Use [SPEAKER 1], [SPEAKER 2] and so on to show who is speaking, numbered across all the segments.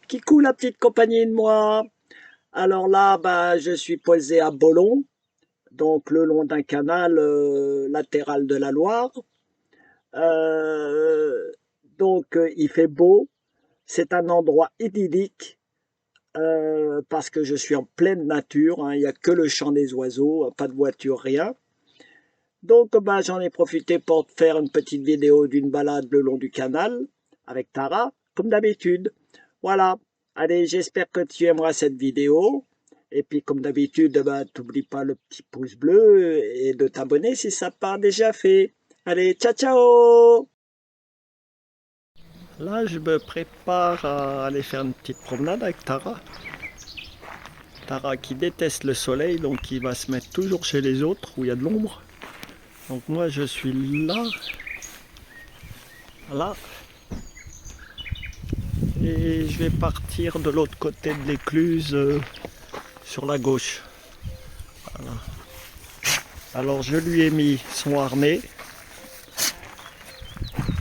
[SPEAKER 1] Kikou, la petite compagnie de moi. Alors là, bah, je suis posé à Bolon, donc le long d'un canal latéral de la Loire. Euh, il fait beau. C'est un endroit idyllique parce que je suis en pleine nature, hein. Il n'y a que le chant des oiseaux, pas de voiture, rien. Donc, bah, j'en ai profité pour faire une petite vidéo d'une balade le long du canal avec Tara, comme d'habitude. Voilà. Allez, j'espère que tu aimeras cette vidéo. Et puis, comme d'habitude, bah, t'oublie pas le petit pouce bleu et de t'abonner si ça n'a pas déjà fait. Allez, ciao, ciao! Là, je me prépare à aller faire une petite promenade avec Tara. Tara qui déteste le soleil, donc il va se mettre toujours chez les autres où il y a de l'ombre. Donc moi, je suis là, là, et je vais partir de l'autre côté de l'écluse sur la gauche. Voilà. Alors je lui ai mis son harnais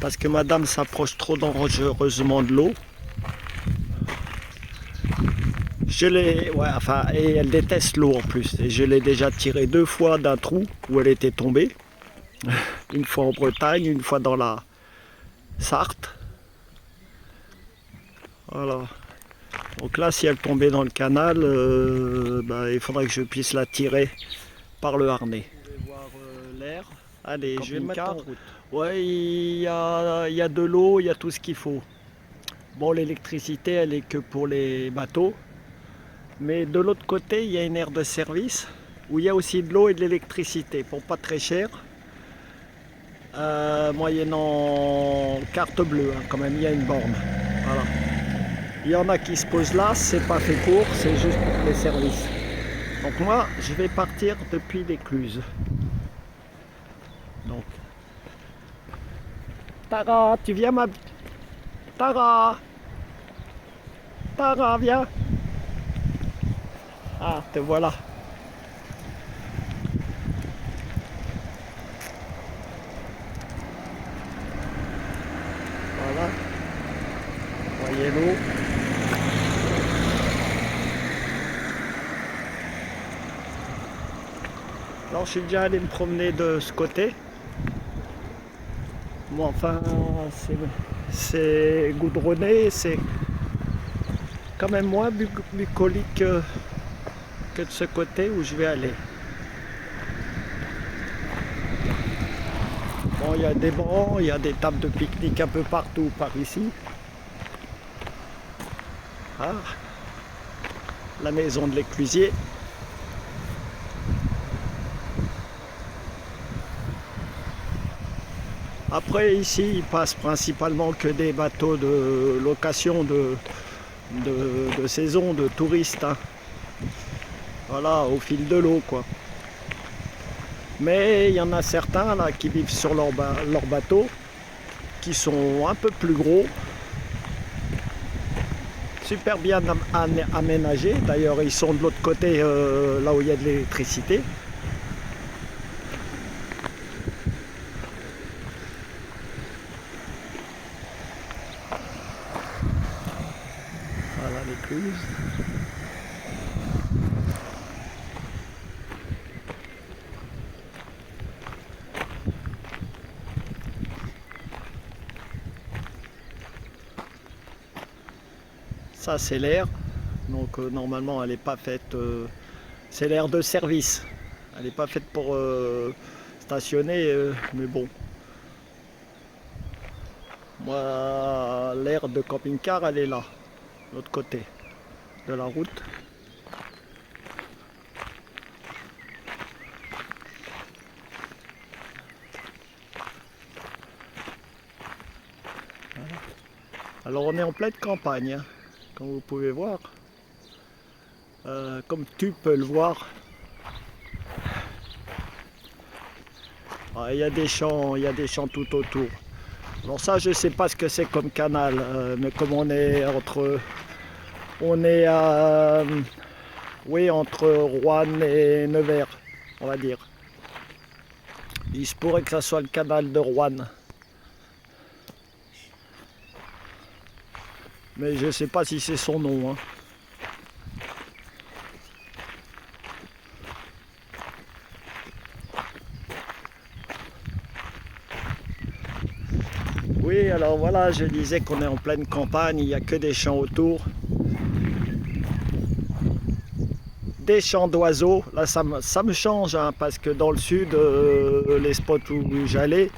[SPEAKER 1] parce que madame s'approche trop dangereusement de l'eau. Je l'ai, ouais, enfin, et elle déteste l'eau en plus. Et je l'ai déjà tirée 2 fois d'un trou où elle était tombée. Une fois en Bretagne, une fois dans la Sarthe. Voilà. Donc là, si elle tombait dans le canal, bah, il faudrait que je puisse la tirer par le harnais. Vous pouvez voir l'air. Allez, je vais me mettre en route. Ouais, il y a de l'eau, il y a tout ce qu'il faut. Bon, l'électricité, elle est que pour les bateaux. Mais de l'autre côté, il y a une aire de service où il y a aussi de l'eau et de l'électricité pour pas très cher. Moyennant carte bleue, hein, quand même, il y a une borne. Voilà. Il y en a qui se posent là, c'est pas fait pour, c'est juste pour les services. Donc moi, je vais partir depuis l'écluse. Donc, Tara, tu viens ma... Tara! Tara, viens! Ah, te voilà. Voilà. Voyez l'eau. Alors, je suis déjà allé me promener de ce côté. Bon, enfin, c'est goudronné, c'est quand même moins bucolique que de ce côté où je vais aller. Bon, il y a des bancs, il y a des tables de pique-nique un peu partout par ici. Ah, la maison de l'éclusier. Après, ici, il passe principalement que des bateaux de location de saison, de touristes, hein. Voilà, au fil de l'eau, quoi. Mais il y en a certains là qui vivent sur leur bateau, qui sont un peu plus gros, super bien aménagés. D'ailleurs, ils sont de l'autre côté, là où il y a de l'électricité. Voilà l'écluse. Ça, c'est l'air. Donc, normalement, elle n'est pas faite. C'est l'air de service. Elle n'est pas faite pour stationner, mais bon. Moi, l'aire de camping-car, elle est là, de l'autre côté de la route. Alors, on est en pleine campagne, hein, comme vous pouvez voir. Comme tu peux le voir, il y a des champs tout autour. Alors ça, je ne sais pas ce que c'est comme canal, mais comme on est à, oui, entre Roanne et Nevers, on va dire. Il se pourrait que ça soit le canal de Roanne. mais je ne sais pas si c'est son nom, hein. Oui, alors voilà, je disais qu'on est en pleine campagne, il n'y a que des champs autour. Des chants d'oiseaux, là ça me change, hein, parce que dans le sud, les spots où j'allais,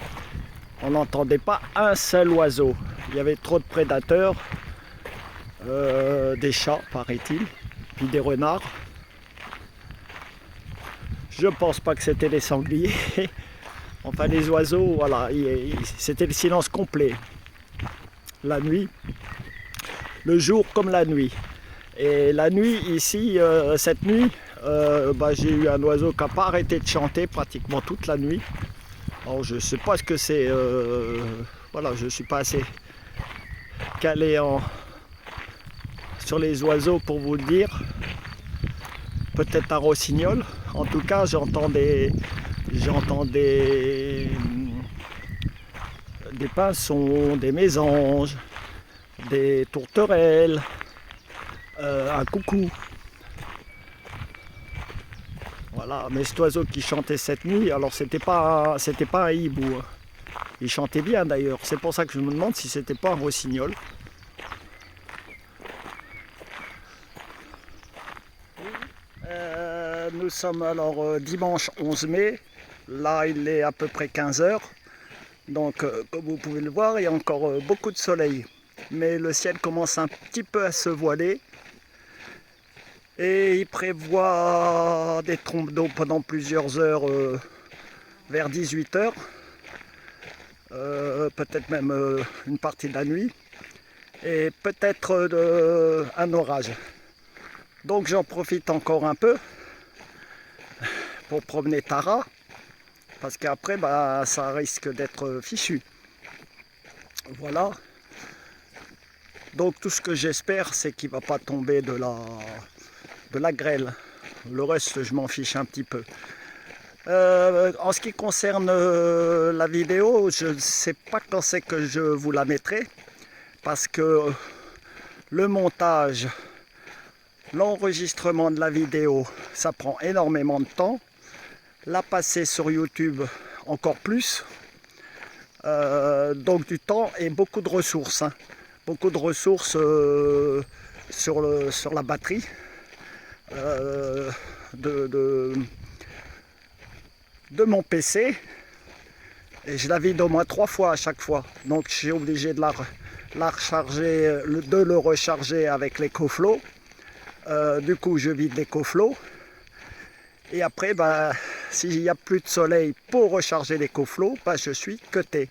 [SPEAKER 1] on n'entendait pas un seul oiseau. Il y avait trop de prédateurs, des chats paraît-il, puis des renards. Je pense pas que c'était des sangliers. Enfin les oiseaux, voilà, c'était le silence complet. La nuit, le jour comme la nuit. Et la nuit, ici, cette nuit, j'ai eu un oiseau qui n'a pas arrêté de chanter pratiquement toute la nuit. Alors je ne sais pas ce que c'est, voilà, je ne suis pas assez calé sur les oiseaux pour vous le dire. Peut-être un rossignol. En tout cas, j'entends des pinsons, des mésanges, des tourterelles, un coucou. Voilà, mais cet oiseau qui chantait cette nuit, alors c'était pas un hibou. Il chantait bien d'ailleurs. C'est pour ça que je me demande si c'était pas un rossignol. Nous sommes alors dimanche 11 mai. Là, il est à peu près 15 h. Donc, comme vous pouvez le voir, il y a encore beaucoup de soleil. Mais le ciel commence un petit peu à se voiler. Et il prévoit des trompes d'eau pendant plusieurs heures, vers 18 h. Peut-être même une partie de la nuit. Et peut-être un orage. Donc j'en profite encore un peu pour promener Tara. Parce qu'après, ça risque d'être fichu. Voilà. Donc tout ce que j'espère, c'est qu'il ne va pas tomber de la grêle. Le reste, je m'en fiche un petit peu. En ce qui concerne la vidéo, je ne sais pas quand c'est que je vous la mettrai. Parce que le montage, l'enregistrement de la vidéo, ça prend énormément de temps. La passer sur YouTube, encore plus. Donc du temps et beaucoup de ressources. Hein. Beaucoup de ressources sur la batterie. De mon PC. Et je la vide au moins 3 fois à chaque fois. Donc je suis obligé de la recharger, de le recharger avec l'EcoFlow. Du coup je vide l'EcoFlow. Et après, s'il n'y a plus de soleil pour recharger l'EcoFlow, je suis cuté.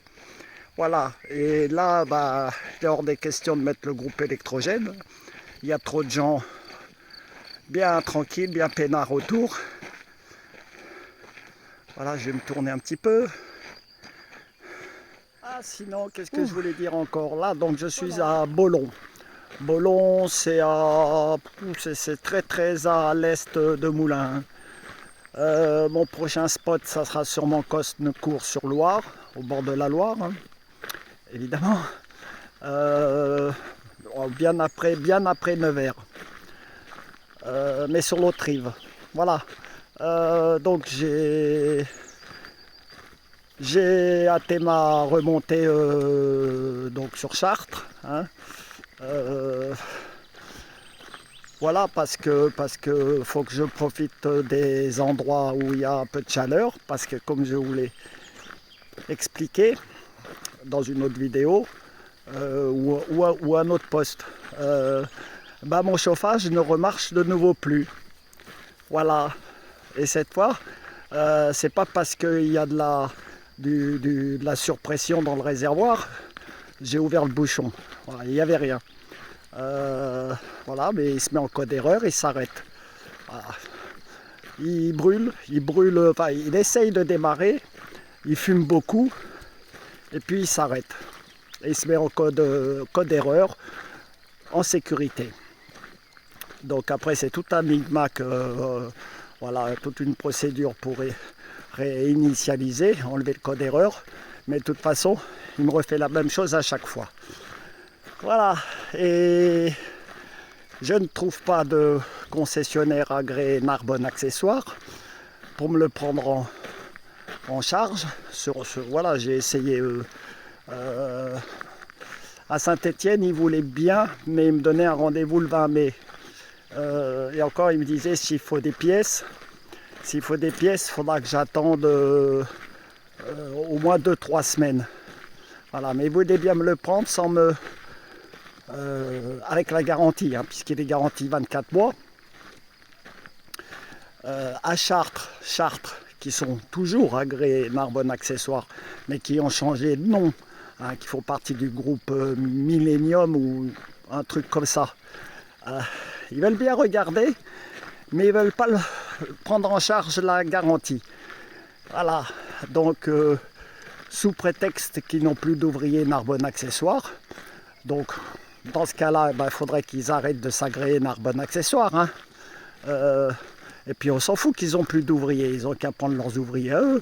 [SPEAKER 1] Voilà. Et là, il est hors des questions de mettre le groupe électrogène. Il y a trop de gens bien tranquilles, bien peinards autour. Voilà, je vais me tourner un petit peu. Ah, sinon, qu'est-ce que je voulais dire encore? Là, donc je suis à Bolon. Bolon, c'est très très à l'est de Moulins. Mon prochain spot, ça sera sûrement Cosne-Cours-sur-Loire, au bord de la Loire, hein, évidemment. Bien après Nevers, mais sur l'autre rive. Voilà. Donc j'ai hâté ma remontée donc sur Chartres. Hein. Voilà, parce que faut que je profite des endroits où il y a un peu de chaleur, parce que comme je vous l'ai expliqué dans une autre vidéo ou un autre post, mon chauffage ne remarche de nouveau plus. Voilà, et cette fois, c'est pas parce qu'il y a de la surpression dans le réservoir, j'ai ouvert le bouchon, voilà, il n'y avait rien. Voilà, mais il se met en code erreur, il s'arrête. Voilà. Il brûle, enfin, il essaye de démarrer, il fume beaucoup, et puis il s'arrête. Et il se met en code erreur, en sécurité. Donc après, c'est tout un micmac, voilà, toute une procédure pour réinitialiser, enlever le code erreur. Mais de toute façon, il me refait la même chose à chaque fois. Voilà. et je ne trouve pas de concessionnaire agréé Narbonne Accessoires pour me le prendre en charge. Voilà, j'ai essayé à Saint-Étienne, ils voulaient bien, mais ils me donnaient un rendez-vous le 20 mai. Et encore, ils me disaient s'il faut des pièces, il faudra que j'attende au moins 2-3 semaines. Voilà, mais ils voulaient bien me le prendre sans me avec la garantie, hein, puisqu'il est garanti 24 mois. À Chartres, qui sont toujours agréés Narbonne Accessoires, mais qui ont changé de nom, hein, qui font partie du groupe Millennium ou un truc comme ça. Ils veulent bien regarder, mais ils ne veulent pas prendre en charge la garantie. Voilà, donc sous prétexte qu'ils n'ont plus d'ouvriers Narbonne Accessoires, donc dans ce cas-là, il faudrait qu'ils arrêtent de s'agréer Narbonne Accessoires. Hein. Et puis on s'en fout qu'ils n'ont plus d'ouvriers, ils n'ont qu'à prendre leurs ouvriers à eux.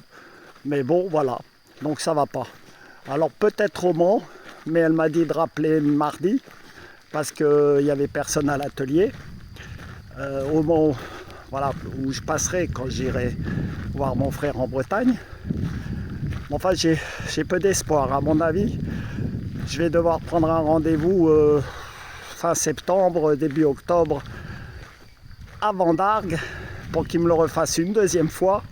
[SPEAKER 1] Mais bon, voilà, donc ça va pas. Alors peut-être au Mans, mais elle m'a dit de rappeler mardi, parce qu'il n'y avait personne à l'atelier. Au Mans, voilà, où je passerai quand j'irai voir mon frère en Bretagne. Enfin, j'ai peu d'espoir. À mon avis, je vais devoir prendre un rendez-vous fin septembre, début octobre, avant d'Argues, pour qu'il me le refasse une deuxième fois.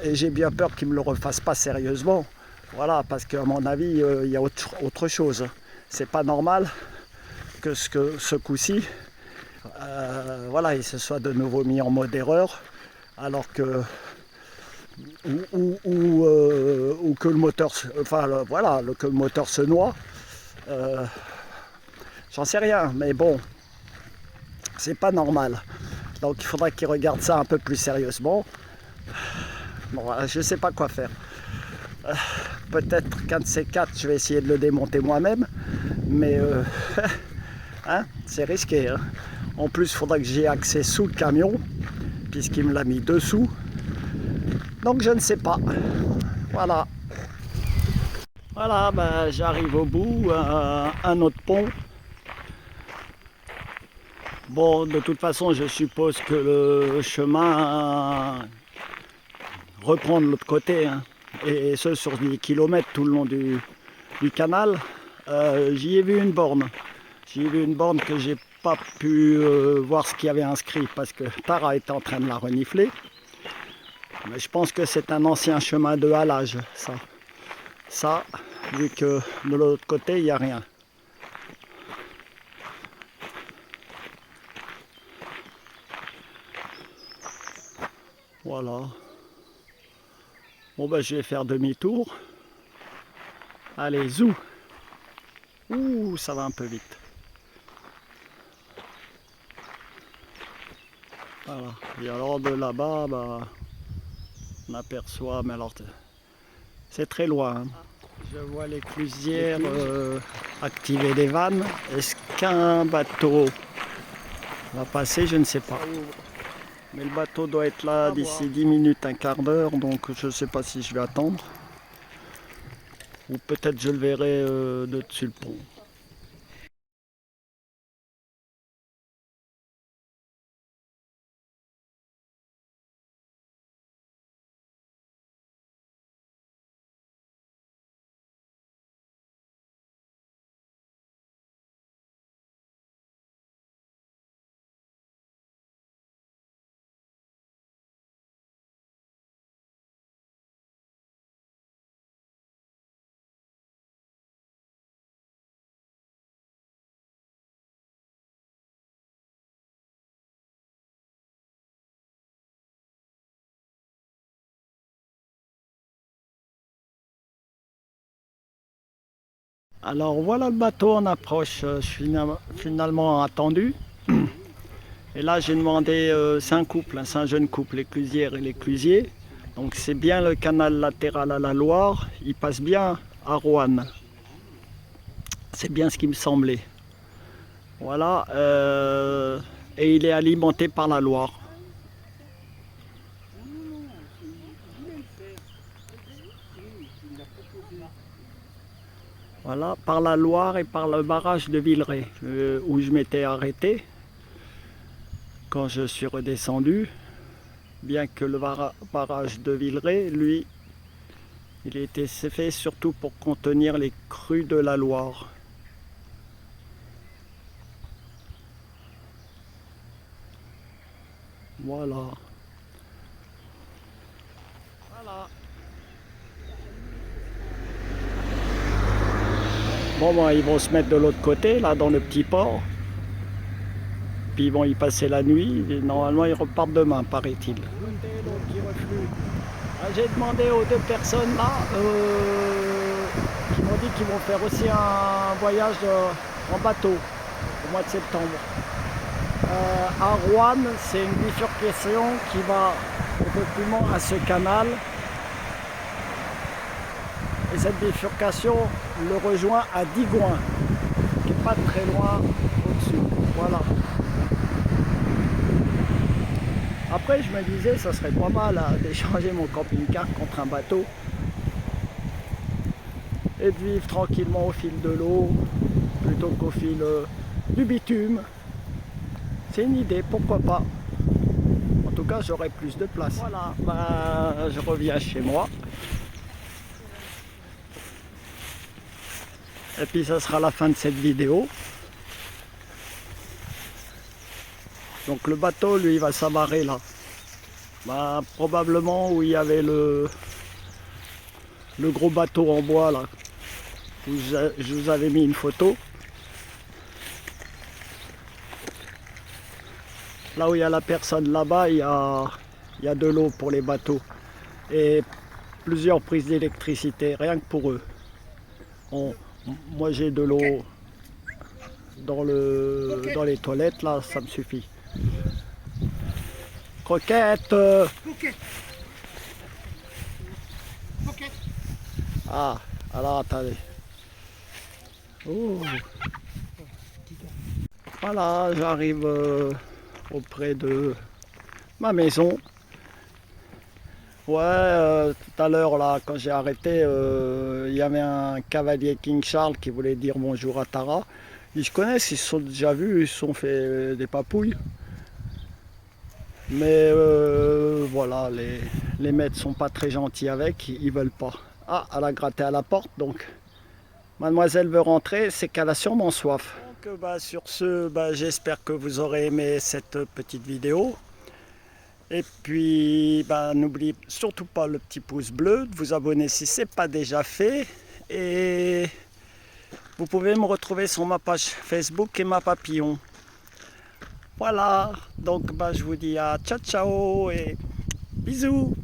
[SPEAKER 1] Et j'ai bien peur qu'il ne me le refasse pas sérieusement. Voilà, parce qu'à mon avis, il y a autre chose. C'est pas normal que ce coup-ci, voilà, il se soit de nouveau mis en mode erreur, alors que ou que le moteur, voilà, que le moteur se noie. J'en sais rien, mais bon, c'est pas normal. Donc il faudra qu'il regarde ça un peu plus sérieusement. Bon, voilà, je sais pas quoi faire. Peut-être qu'un de ces quatre, je vais essayer de le démonter moi-même, mais hein, c'est risqué. Hein. En plus, il faudra que j'aie accès sous le camion, puisqu'il me l'a mis dessous. Donc je ne sais pas. Voilà. Voilà, j'arrive au bout, un autre pont. Bon, de toute façon, je suppose que le chemin reprend de l'autre côté, hein, et ce sur des kilomètres tout le long du canal. J'y ai vu une borne. J'y ai vu une borne que j'ai pas pu voir ce qu'il y avait inscrit parce que Tara était en train de la renifler. Mais je pense que c'est un ancien chemin de halage, ça. Ça, vu que de l'autre côté, il n'y a rien. Voilà. Bon, je vais faire demi-tour. Allez, zou. Ouh, ça va un peu vite. Voilà. Et alors de là-bas, on aperçoit, mais alors c'est très loin. Hein. Je vois les clusières activer des vannes. Est-ce qu'un bateau va passer? Je ne sais pas. Mais le bateau doit être là d'ici 10 minutes, un quart d'heure, donc je ne sais pas si je vais attendre. Ou peut-être je le verrai de dessus le pont. Alors voilà le bateau en approche, je suis finalement attendu. Et là j'ai demandé, c'est un couple, hein, c'est un jeune couple, l'éclusière et l'éclusier. Donc c'est bien le canal latéral à la Loire, il passe bien à Roanne. C'est bien ce qui me semblait. Voilà, et il est alimenté par la Loire. Voilà, par la Loire et par le barrage de Villeray, où je m'étais arrêté quand je suis redescendu. Bien que le barrage de Villeray, lui, il était fait surtout pour contenir les crues de la Loire. Voilà. Voilà. Bon, ben, ils vont se mettre de l'autre côté, là, dans le petit port. Puis ils vont y passer la nuit. Et normalement, ils repartent demain, paraît-il. J'ai demandé aux deux personnes là, qui m'ont dit qu'ils vont faire aussi un voyage en bateau au mois de septembre. À Rouen, c'est une bifurcation qui va effectivement à ce canal. Et cette bifurcation le rejoint à Digoin, qui n'est pas très loin au-dessus. Voilà. Après, je me disais, ça serait pas mal d'échanger mon camping-car contre un bateau et de vivre tranquillement au fil de l'eau plutôt qu'au fil du bitume. C'est une idée, pourquoi pas. En tout cas, j'aurai plus de place. Voilà, ben, je reviens chez moi. Et puis, ça sera la fin de cette vidéo. Donc le bateau, lui, il va s'amarrer là. Bah, probablement où il y avait le gros bateau en bois là. Où je vous avais mis une photo. Là où il y a la personne là-bas, il y a de l'eau pour les bateaux. Et plusieurs prises d'électricité, rien que pour eux. Moi j'ai de l'eau dans les toilettes, là, ça me suffit. Croquette.
[SPEAKER 2] Croquette.
[SPEAKER 1] Ah, alors attendez. Oh. Voilà, j'arrive auprès de ma maison. Ouais, tout à l'heure, là, quand j'ai arrêté, il y avait un cavalier King Charles qui voulait dire bonjour à Tara. Ils se connaissent, ils se sont déjà vus, ils se sont fait des papouilles. Mais voilà, les maîtres sont pas très gentils avec, ils veulent pas. Ah, elle a gratté à la porte, donc mademoiselle veut rentrer, c'est qu'elle a sûrement soif. Donc sur ce, j'espère que vous aurez aimé cette petite vidéo. Et puis, n'oubliez surtout pas le petit pouce bleu, de vous abonner si ce n'est pas déjà fait. Et vous pouvez me retrouver sur ma page Facebook et ma papillon. Voilà, donc je vous dis à ciao ciao et bisous.